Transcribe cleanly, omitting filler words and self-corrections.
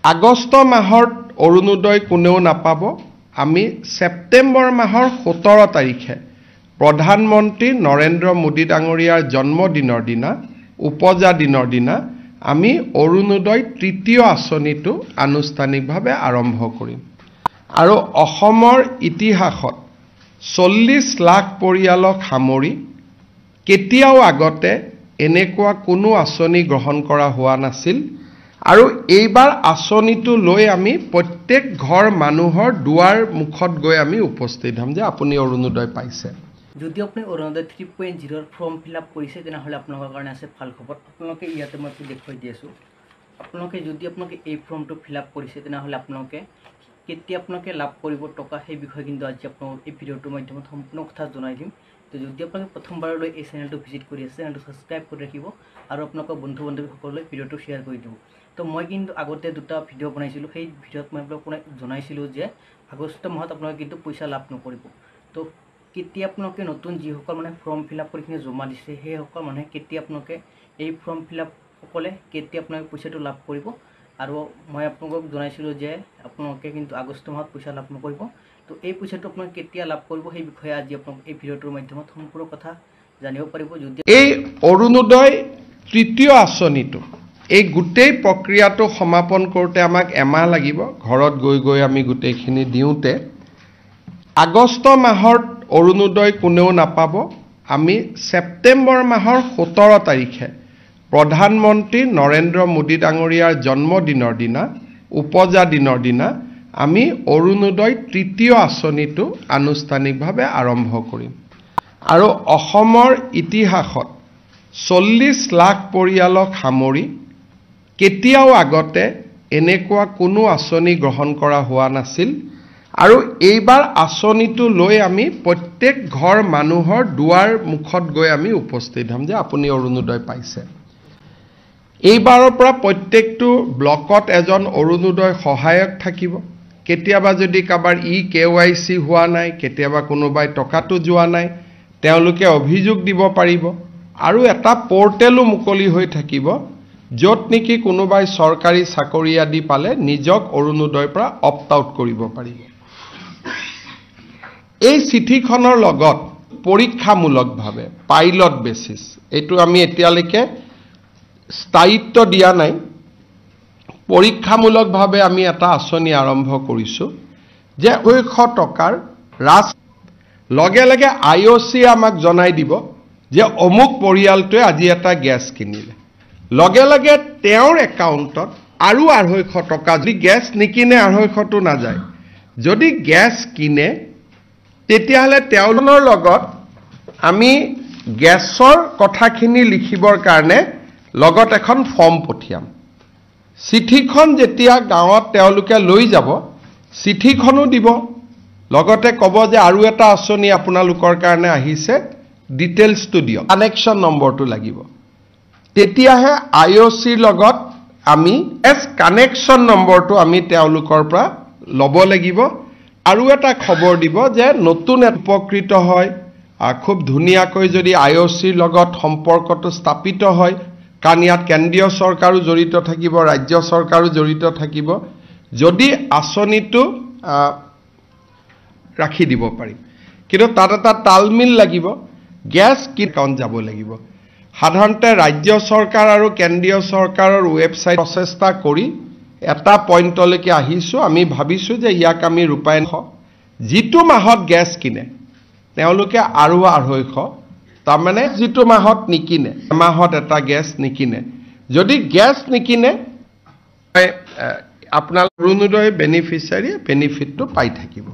আগষ্ট মাহৰ অৰুণোদয় কোনেও নাপাব। আমি সেপ্টেম্বৰ মাহৰ 17 তাৰিখে প্ৰধানমন্ত্ৰী নৰেন্দ্ৰ মোদী ডাঙৰীয়াৰ জন্মদিনৰ দিনা উপজা দিনৰ দিনা আমি অৰুণোদয় তৃতীয় আঁচনিটো আনুষ্ঠানিকভাৱে আৰম্ভ কৰিম। আৰু অসমৰ ইতিহাসত 40 লাখ পৰিয়ালক সামৰি কেতিয়াও আগতে এনেকুৱা কোনো আঁচনি গ্ৰহণ কৰা হোৱা নাছিল। আৰু এইবাৰ আঁচনিটো লৈ আমি প্ৰত্যেক ঘৰ মানুহৰ দুৱাৰ মুখত গৈ আমি উপস্থিত হ'ম যে আপুনি অৰুণোদয় পাইছে। যদি আপুনি অৰুণোদয় 3.0 ফৰ্ম ফিল আপ কৰিছে তেনেহ'লে আপোনালোকৰ কাৰণে আছে ভাল খবৰ। আপোনালোকে ইয়াতে মই দেখুৱাই দি আছোঁ। আপোনালোকে যদি এই ফৰ্মটো ফিল আপ কৰিছে তেনেহ'লে আপোনালোকে কেতিয়া আপোনালোকে লাভ কৰিব টকা সেই বিষয়ে কিন্তু আজি আপোনালোকক এই ভিডিঅ'টোৰ মাধ্যমত সম্পূৰ্ণ কথা জনাই দিম। তো যদি আপোনালোকে প্ৰথমবাৰলৈ এই চেনেলটো ভিজিট কৰি আছে চেনেলটো ছাবস্ক্ৰাইব কৰি ৰাখিব আৰু আপোনালোকৰ বন্ধু বান্ধৱীসকললৈ ভিডিঅ'টো শ্বেয়াৰ কৰি দিব। তো মই কিন্তু আগতে দুটা ভিডিঅ' বনাইছিলোঁ। সেই ভিডিঅ'ত মই আপোনালোকক জনাইছিলোঁ যে আগষ্ট মাহত আপোনালোকে কিন্তু পইচা লাভ নকৰিব। তো কেতিয়া আপোনালোকে নতুন যিসকল ফৰ্ম ফিল আপ কৰি কিনে জমা দিছে সেইসকল মানুহে কেতিয়া আপোনালোকে এই ফৰ্ম ফিল আপ সকলে কেতিয়া আপোনালোকে পইচাটো লাভ কৰিব। আৰু মই আপোনালোকক জনাইছিলোঁ যে আপোনালোকে কিন্তু আগষ্ট মাহত পইচা লাভ নকৰিব। তো এই পইচাটো আপোনালোকে কেতিয়া লাভ কৰিব সেই বিষয়ে আজি আপোনালোক এই ভিডিঅ'টোৰ মাধ্যমত সম্পূৰ্ণ কথা জানিব পাৰিব। যদি এই অৰুণোদয় তৃতীয় আঁচনিটো এই গোটেই প্ৰক্ৰিয়াটো সমাপন কৰোঁতে আমাক এমাহ লাগিব। ঘৰত গৈ গৈ আমি গোটেইখিনি দিওঁতে আগষ্ট মাহৰ অৰুণোদয় কোনেও নাপাব। আমি সেপ্টেম্বৰ মাহৰ 17 তাৰিখে প্ৰধানমন্ত্ৰী নৰেন্দ্ৰ মোদী ডাঙৰীয়াৰ জন্মদিনৰ দিনা উপজা দিনৰ দিনা আমি অৰুণোদয় তৃতীয় আঁচনিটো আনুষ্ঠানিকভাৱে আৰম্ভ কৰিম। আৰু অসমৰ ইতিহাসত 40 লাখ পৰিয়ালক সামৰি কেতিয়াও আগতে এনেকুৱা কোনো আঁচনি গ্ৰহণ কৰা হোৱা নাছিল। আৰু এইবাৰ আঁচনিটো লৈ আমি প্ৰত্যেক ঘৰ মানুহৰ দুৱাৰ মুখত গৈ আমি উপস্থিত হ'ম যে আপুনি অৰুণোদয় পাইছে। এইবাৰৰ পৰা প্ৰত্যেকটো ব্লকত এজন অৰুণোদয় সহায়ক থাকিব। কেতিয়াবা যদি কাৰোবাৰ KYC হোৱা নাই, কেতিয়াবা কোনোবাই টকাটো যোৱা নাই, তেওঁলোকে অভিযোগ দিব পাৰিব। আৰু এটা পৰ্টেলো মুকলি হৈ থাকিব য'ত নেকি কোনোবাই চৰকাৰী চাকৰি আদি পালে নিজক অৰুণোদয়ৰ পৰা অপ্ট আউট কৰিব পাৰিব। এই চিঠিখনৰ লগত পৰীক্ষামূলকভাৱে পাইলট বেচিছ, এইটো আমি এতিয়ালৈকে স্থায়িত্ব দিয়া নাই, পৰীক্ষামূলকভাৱে আমি এটা আঁচনি আৰম্ভ কৰিছোঁ যে 200 টকাৰ লগে লগে IOC আমাক জনাই দিব যে অমুক পৰিয়ালটোৱে আজি এটা গেছ কিনিলে। লগে লগে তেওঁৰ একাউণ্টত আৰু 250 টকা, যদি গেছ নিকিনে 250টো নাযায়, যদি গেছ কিনে তেতিয়াহ'লে তেওঁলোকৰ লগত আমি গেছৰ কথাখিনি লিখিবৰ কাৰণে লগত এখন ফৰ্ম পঠিয়াম। চিঠিখন যেতিয়া গাঁৱত তেওঁলোকে লৈ যাব, চিঠিখনো দিব, লগতে ক'ব যে আৰু এটা আঁচনি আপোনালোকৰ কাৰণে আহিছে, ডিটেইলছটো দিয়ক, কানেকশ্যন নম্বৰটো লাগিব। তেতিয়াহে IOCৰ লগত আমি কানেকশ্যন নম্বৰটো আমি তেওঁলোকৰ পৰা ল'ব লাগিব। আৰু এটা খবৰ দিব যে নতুন উপকৃত হয়, খুব ধুনীয়াকৈ যদি IOCৰ লগত সম্পৰ্কটো স্থাপিত হয়, কাৰণ ইয়াত কেন্দ্ৰীয় চৰকাৰো জড়িত থাকিব, ৰাজ্য চৰকাৰো জড়িত থাকিব, যদি আঁচনিটো ৰাখি দিব পাৰিম। কিন্তু তাত এটা তালমিল লাগিব, গেছ কি একাউণ্ট যাব লাগিব। সাধাৰণতে ৰাজ্য চৰকাৰ আৰু কেন্দ্ৰীয় চৰকাৰৰ ৱেবছাইট প্ৰচেষ্টা কৰি এটা পইণ্টলৈকে আহিছোঁ। আমি ভাবিছোঁ যে ইয়াক আমি ৰূপায়ণ, যিটো মাহত গেছ কিনে তেওঁলোকে আৰু 250, তাৰমানে যিটো মাহত নিকিনে, এমাহত এটা গেছ নিকিনে, যদি গেছ নিকিনে আপোনাৰ অৰুণোদয় বেনিফিচিয়াৰী বেনিফিটটো পাই থাকিব।